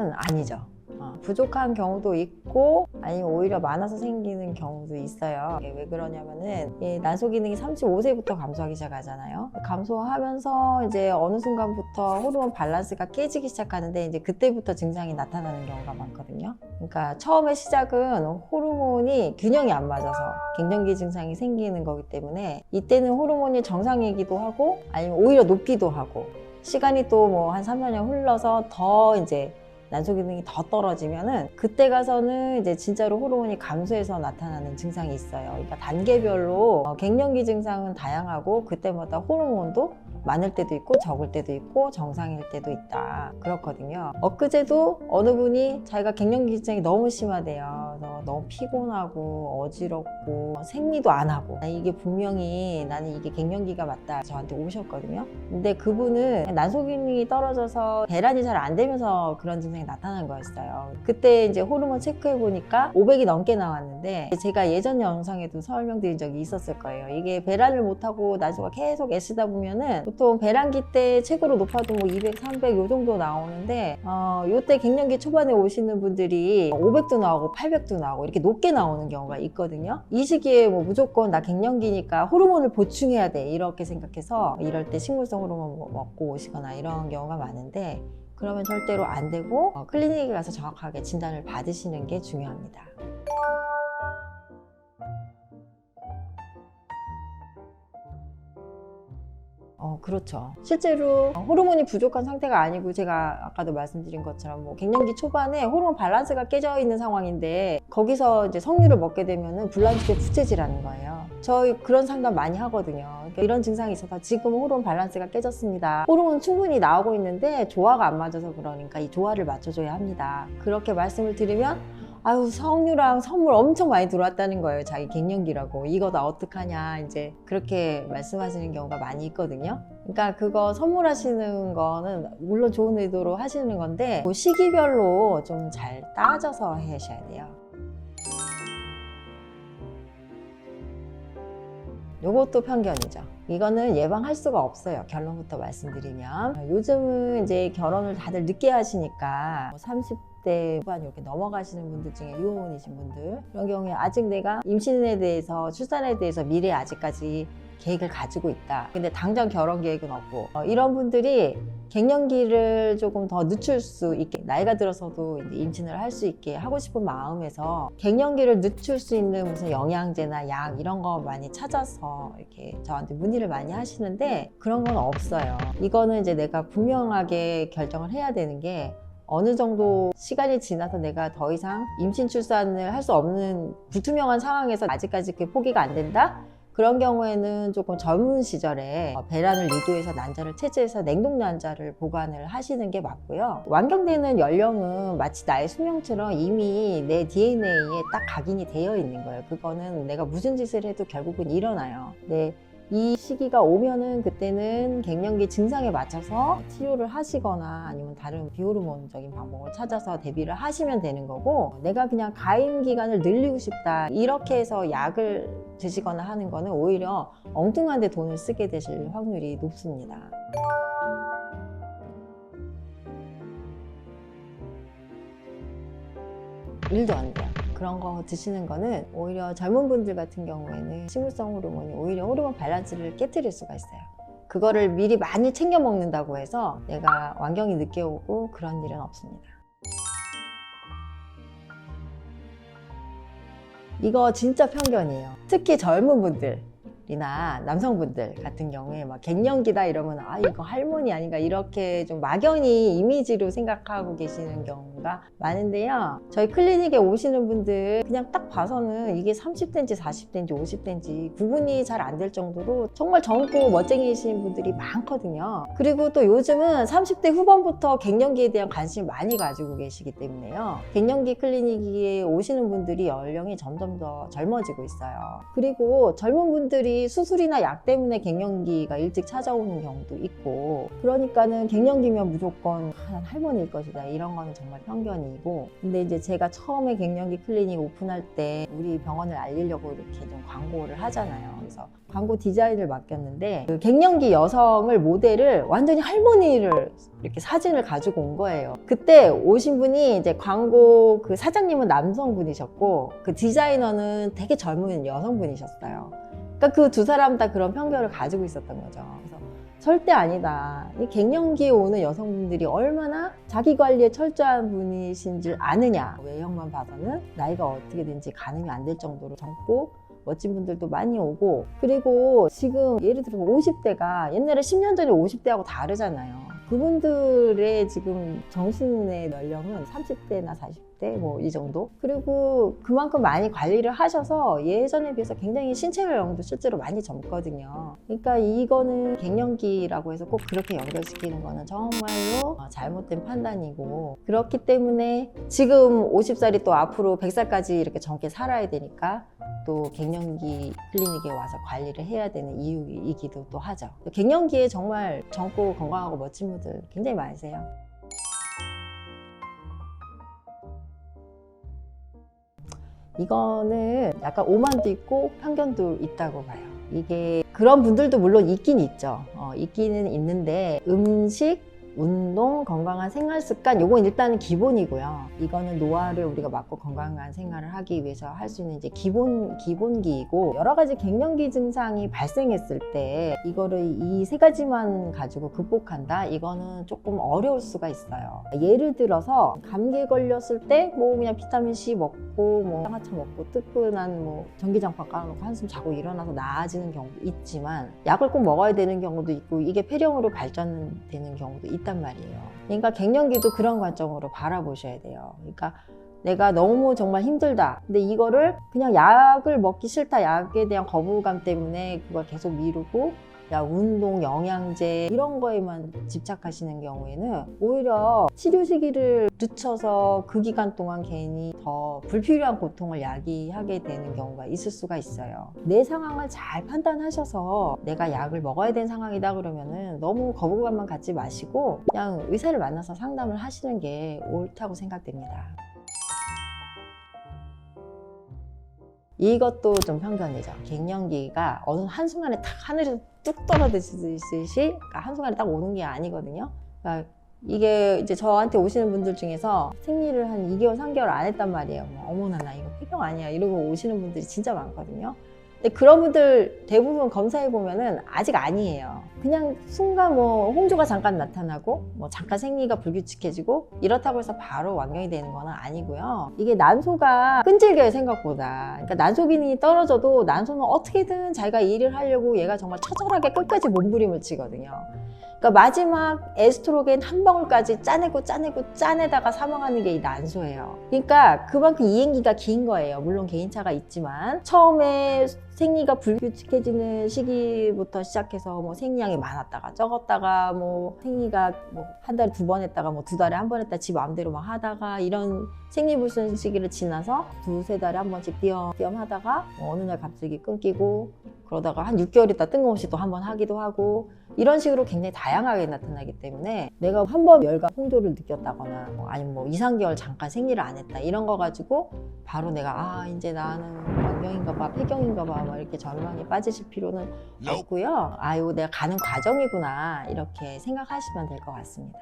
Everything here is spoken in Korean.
거는 아니죠. 부족한 경우도 있고 아니면 오히려 많아서 생기는 경우도 있어요. 이게 왜 그러냐면은 난소 기능이 35세부터 감소하기 시작하잖아요. 감소하면서 이제 어느 순간부터 호르몬 밸런스가 깨지기 시작하는데 이제 그때부터 증상이 나타나는 경우가 많거든요. 그러니까 처음에 시작은 호르몬이 균형이 안 맞아서 갱년기 증상이 생기는 거기 때문에 이때는 호르몬이 정상이기도 하고 아니면 오히려 높기도 하고 시간이 또 뭐 한 3, 4년 흘러서 더 이제 난소 기능이 더 떨어지면은 그때 가서는 이제 진짜로 호르몬이 감소해서 나타나는 증상이 있어요. 그러니까 단계별로 갱년기 증상은 다양하고 그때마다 호르몬도 많을 때도 있고 적을 때도 있고 정상일 때도 있다. 그렇거든요. 엊그제도 어느 분이 자기가 갱년기 증상이 너무 심하대요. 그래서 너무 피곤하고 어지럽고 생리도 안 하고 이게 분명히 나는 이게 갱년기가 맞다 저한테 오셨거든요. 근데 그분은 난소 기능이 떨어져서 배란이 잘 안 되면서 그런 증상이 나타난 거였어요. 그때 이제 호르몬 체크해 보니까 500이 넘게 나왔는데 제가 예전 영상에도 설명드린 적이 있었을 거예요. 이게 배란을 못하고 난소가 계속 애쓰다 보면은 보통 배란기 때 최고로 높아도 뭐 200, 300 요 정도 나오는데 요때 갱년기 초반에 오시는 분들이 500도 나오고 800도 나오고 이렇게 높게 나오는 경우가 있거든요. 이 시기에 뭐 무조건 나 갱년기니까 호르몬을 보충해야 돼 이렇게 생각해서 이럴 때 식물성 호르몬 먹고 오시거나 이런 경우가 많은데 그러면 절대로 안 되고 클리닉에 가서 정확하게 진단을 받으시는 게 중요합니다. 그렇죠. 실제로 호르몬이 부족한 상태가 아니고 제가 아까도 말씀드린 것처럼 뭐 갱년기 초반에 호르몬 밸런스가 깨져 있는 상황인데 거기서 이제 석류를 먹게 되면은 불란주의 부채질하는 거예요. 저희 그런 상담 많이 하거든요. 그러니까 이런 증상이 있어서 지금 호르몬 밸런스가 깨졌습니다. 호르몬 충분히 나오고 있는데 조화가 안 맞아서 그러니까 이 조화를 맞춰줘야 합니다. 그렇게 말씀을 드리면 아유 석류랑 선물 엄청 많이 들어왔다는 거예요. 자기 갱년기라고 이거 나 어떡하냐 이제 그렇게 말씀하시는 경우가 많이 있거든요. 그러니까 그거 선물하시는 거는 물론 좋은 의도로 하시는 건데 그 시기별로 좀 잘 따져서 하셔야 돼요. 요것도 편견이죠. 이거는 예방할 수가 없어요. 결론부터 말씀드리면 요즘은 이제 결혼을 다들 늦게 하시니까 30대 후반 이렇게 넘어가시는 분들 중에 유혼이신 분들 그런 경우에 아직 내가 임신에 대해서 출산에 대해서 미래에 아직까지 계획을 가지고 있다. 근데 당장 결혼 계획은 없고 이런 분들이 갱년기를 조금 더 늦출 수 있게 나이가 들어서도 이제 임신을 할 수 있게 하고 싶은 마음에서 갱년기를 늦출 수 있는 무슨 영양제나 약 이런 거 많이 찾아서 이렇게 저한테 문의를 많이 하시는데 그런 건 없어요. 이거는 이제 내가 분명하게 결정을 해야 되는 게 어느 정도 시간이 지나서 내가 더 이상 임신 출산을 할 수 없는 불투명한 상황에서 아직까지 그게 포기가 안 된다? 그런 경우에는 조금 젊은 시절에 배란을 유도해서 난자를 채취해서 냉동 난자를 보관을 하시는 게 맞고요. 완경되는 연령은 마치 나의 수명처럼 이미 내 DNA에 딱 각인이 되어 있는 거예요. 그거는 내가 무슨 짓을 해도 결국은 일어나요. 이 시기가 오면은 그때는 갱년기 증상에 맞춰서 치료를 하시거나 아니면 다른 비호르몬적인 방법을 찾아서 대비를 하시면 되는 거고 내가 그냥 가임 기간을 늘리고 싶다 이렇게 해서 약을 드시거나 하는 거는 오히려 엉뚱한 데 돈을 쓰게 되실 확률이 높습니다. 일도 안 돼요. 그런 거 드시는 거는 오히려 젊은 분들 같은 경우에는 식물성 호르몬이 오히려 호르몬 밸런스를 깨트릴 수가 있어요. 그거를 미리 많이 챙겨 먹는다고 해서 내가 완경이 늦게 오고 그런 일은 없습니다. 이거 진짜 편견이에요. 특히 젊은 분들이나 남성분들 같은 경우에 막 갱년기다 이러면 아 이거 할머니 아닌가 이렇게 좀 막연히 이미지로 생각하고 계시는 경우가 많은데요. 저희 클리닉에 오시는 분들 그냥 딱 봐서는 이게 30대인지 40대인지 50대인지 구분이 잘 안 될 정도로 정말 젊고 멋쟁이신 분들이 많거든요. 그리고 또 요즘은 30대 후반부터 갱년기에 대한 관심을 많이 가지고 계시기 때문에요. 갱년기 클리닉에 오시는 분들이 연령이 점점 더 젊어지고 있어요. 그리고 젊은 분들이 분들이 수술이나 약 때문에 갱년기가 일찍 찾아오는 경우도 있고, 그러니까는 갱년기면 무조건 할머니일 것이다, 이런 거는 정말 편견이고. 근데 이제 제가 처음에 갱년기 클리닉 오픈할 때 우리 병원을 알리려고 이렇게 좀 광고를 하잖아요. 그래서 광고 디자인을 맡겼는데 그 갱년기 여성을 모델을 완전히 할머니를 이렇게 사진을 가지고 온 거예요. 그때 오신 분이 이제 광고 그 사장님은 남성분이셨고 그 디자이너는 되게 젊은 여성분이셨어요. 그러니까 그 두 사람 다 그런 편견을 가지고 있었던 거죠. 그래서 절대 아니다. 이 갱년기에 오는 여성분들이 얼마나 자기 관리에 철저한 분이신 줄 아느냐. 외형만 봐서는 나이가 어떻게든지 가늠이 안 될 정도로 젊고 멋진 분들도 많이 오고, 그리고 지금 예를 들어서 50대가 옛날에 10년 전에 50대하고 다르잖아요. 그분들의 지금 정신의 연령은 30대나 40대 뭐 이 정도. 그리고 그만큼 많이 관리를 하셔서 예전에 비해서 굉장히 신체 연령도 실제로 많이 젊거든요. 그러니까 이거는 갱년기라고 해서 꼭 그렇게 연결시키는 거는 정말로 잘못된 판단이고, 그렇기 때문에 지금 50살이 또 앞으로 100살까지 이렇게 젊게 살아야 되니까 또 갱년기 클리닉에 와서 관리를 해야 되는 이유이기도 또 하죠. 갱년기에 정말 젊고 건강하고 멋진 분들 굉장히 많으세요. 이거는 약간 오만도 있고 편견도 있다고 봐요. 이게 그런 분들도 물론 있긴 있죠. 있기는 있는데 음식, 운동, 건강한 생활 습관, 요건 일단은 기본이고요. 이거는 노화를 우리가 막고 건강한 생활을 하기 위해서 할 수 있는 이제 기본기이고, 여러 가지 갱년기 증상이 발생했을 때 이거를 이 세 가지만 가지고 극복한다? 이거는 조금 어려울 수가 있어요. 예를 들어서 감기에 걸렸을 때 뭐 그냥 비타민 C 먹고 뭐 쌍화차 먹고 뜨끈한 뭐 전기장판 깔아놓고 한숨 자고 일어나서 나아지는 경우도 있지만, 약을 꼭 먹어야 되는 경우도 있고 이게 폐렴으로 발전되는 경우도 있단 말이에요. 그러니까 갱년기도 그런 관점으로 바라보셔야 돼요. 그러니까 내가 너무 정말 힘들다. 근데 이거를 그냥 약을 먹기 싫다, 약에 대한 거부감 때문에 그걸 계속 미루고 운동, 영양제 이런 거에만 집착하시는 경우에는 오히려 치료 시기를 늦춰서 그 기간 동안 괜히 더 불필요한 고통을 야기하게 되는 경우가 있을 수가 있어요. 내 상황을 잘 판단하셔서 내가 약을 먹어야 되는 상황이다 그러면은 너무 거부감만 갖지 마시고 그냥 의사를 만나서 상담을 하시는 게 옳다고 생각됩니다. 이것도 좀 편견이죠. 갱년기가 어느 한순간에 탁 하늘에서 뚝 떨어지듯이 그러니까 한순간에 딱 오는 게 아니거든요. 그러니까 이게 이제 저한테 오시는 분들 중에서 생리를 한 2개월, 3개월 안 했단 말이에요. 뭐, 어머나 나 이거 폐경 아니야 이러고 오시는 분들이 진짜 많거든요. 근데 그런 분들 대부분 검사해 보면은 아직 아니에요. 그냥 순간 뭐 홍조가 잠깐 나타나고 뭐 잠깐 생리가 불규칙해지고 이렇다고 해서 바로 완경이 되는 건 아니고요. 이게 난소가 끈질겨요, 생각보다. 그러니까 난소 기능이 떨어져도 난소는 어떻게든 자기가 일을 하려고 얘가 정말 처절하게 끝까지 몸부림을 치거든요. 그러니까 마지막 에스트로겐 한 방울까지 짜내다가 사망하는 게 이 난소예요. 그러니까 그만큼 이행기가 긴 거예요. 물론 개인차가 있지만 처음에 생리가 불규칙해지는 시기부터 시작해서 뭐 생리량이 많았다가 적었다가 뭐 생리가 뭐 한 달에 2번 했다가 뭐 2달에 1번 했다 지 마음대로 막 하다가 이런 생리불순 시기를 지나서 2-3달에 한 번씩 띄엄띄엄 하다가 뭐 어느 날 갑자기 끊기고 그러다가 한 6개월 있다 뜬금없이 또 한 번 하기도 하고 이런 식으로 굉장히 다양하게 나타나기 때문에 내가 한 번 열과 홍조를 느꼈다거나 아니면 뭐 2-3개월 잠깐 생리를 안 했다 이런 거 가지고 바로 내가 이제 나는 완경인가 봐, 폐경인가 봐 막 이렇게 절망에 빠지실 필요는 없고요. 이거 내가 가는 과정이구나 이렇게 생각하시면 될 것 같습니다.